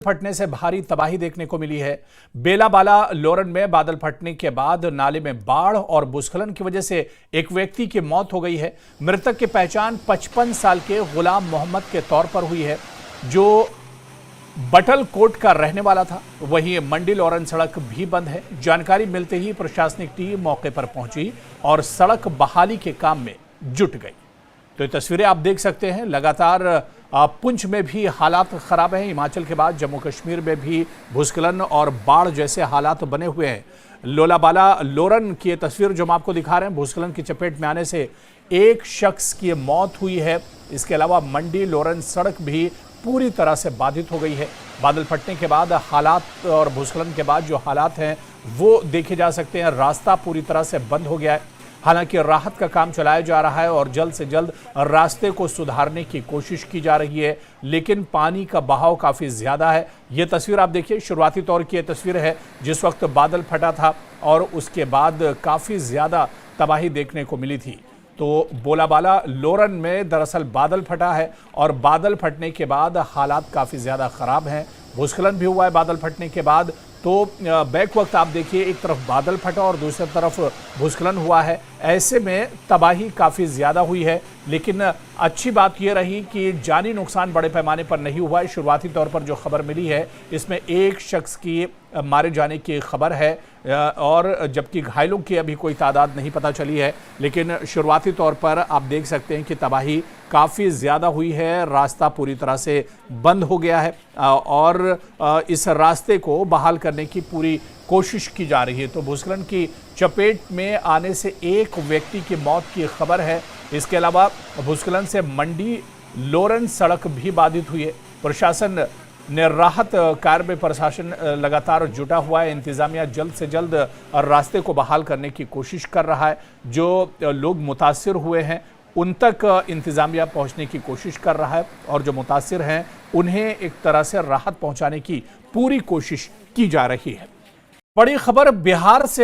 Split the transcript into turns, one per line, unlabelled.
फटने से भारी तबाही देखने को मिली है। बेलाबाला लोरन में बादल फटने के बाद नाले में बाढ़ और भूस्खलन की वजह से एक व्यक्ति की मौत हो गई है। मृतक की पहचान 55 साल के गुलाम मोहम्मद के तौर पर हुई है, जो बटल कोट का रहने वाला था। वहीं मंडी लोरन सड़क भी बंद है। जानकारी मिलते ही प्रशासनिक टीम मौके पर पहुंची और सड़क बहाली के काम में जुट गई। तो ये तस्वीरें आप देख सकते हैं। लगातार पुंछ में भी हालात खराब हैं। हिमाचल के बाद जम्मू कश्मीर में भी भूस्खलन और बाढ़ जैसे हालात बने हुए हैं। लोलाबाला लोरन की तस्वीर जो हम आपको दिखा रहे हैं, भूस्खलन की चपेट में आने से एक शख्स की मौत हुई है। इसके अलावा मंडी लोरन सड़क भी पूरी तरह से बाधित हो गई है। बादल फटने के बाद हालात और भूस्खलन के बाद जो हालात हैं वो देखे जा सकते हैं। रास्ता पूरी तरह से बंद हो गया है। हालांकि राहत का काम चलाया जा रहा है और जल्द से जल्द रास्ते को सुधारने की कोशिश की जा रही है, लेकिन पानी का बहाव काफ़ी ज़्यादा है। ये तस्वीर आप देखिए, शुरुआती तौर की ये तस्वीर है जिस वक्त बादल फटा था और उसके बाद काफ़ी ज़्यादा तबाही देखने को मिली थी। तो बोलाबाला लोरन में दरअसल बादल फटा है और बादल फटने के बाद हालात काफ़ी ज़्यादा ख़राब हैं। भूस्खलन भी हुआ है बादल फटने के बाद। तो बैक वक्त आप देखिए, एक तरफ बादल फटा और दूसरी तरफ भूस्खलन हुआ है। ऐसे में तबाही काफ़ी ज़्यादा हुई है, लेकिन अच्छी बात यह रही कि जानी नुकसान बड़े पैमाने पर नहीं हुआ है। शुरुआती तौर पर जो खबर मिली है इसमें एक शख्स की मारे जाने की खबर है और जबकि घायलों की अभी कोई तादाद नहीं पता चली है। लेकिन शुरुआती तौर पर आप देख सकते हैं कि तबाही काफ़ी ज़्यादा हुई है। रास्ता पूरी तरह से बंद हो गया है और इस रास्ते को बहाल करने की पूरी कोशिश की जा रही है। तो भूस्खलन की चपेट में आने से एक व्यक्ति की मौत की खबर है। इसके अलावा भूस्खलन से मंडी लोरन सड़क भी बाधित हुई है। प्रशासन ने राहत कार्य में प्रशासन लगातार जुटा हुआ है। इंतजामिया जल्द से जल्द रास्ते को बहाल करने की कोशिश कर रहा है। जो लोग मुतासिर हुए हैं उन तक इंतजामिया पहुंचने की कोशिश कर रहा है और जो मुतासिर हैं उन्हें एक तरह से राहत पहुंचाने की पूरी कोशिश की जा रही है। बड़ी खबर बिहार से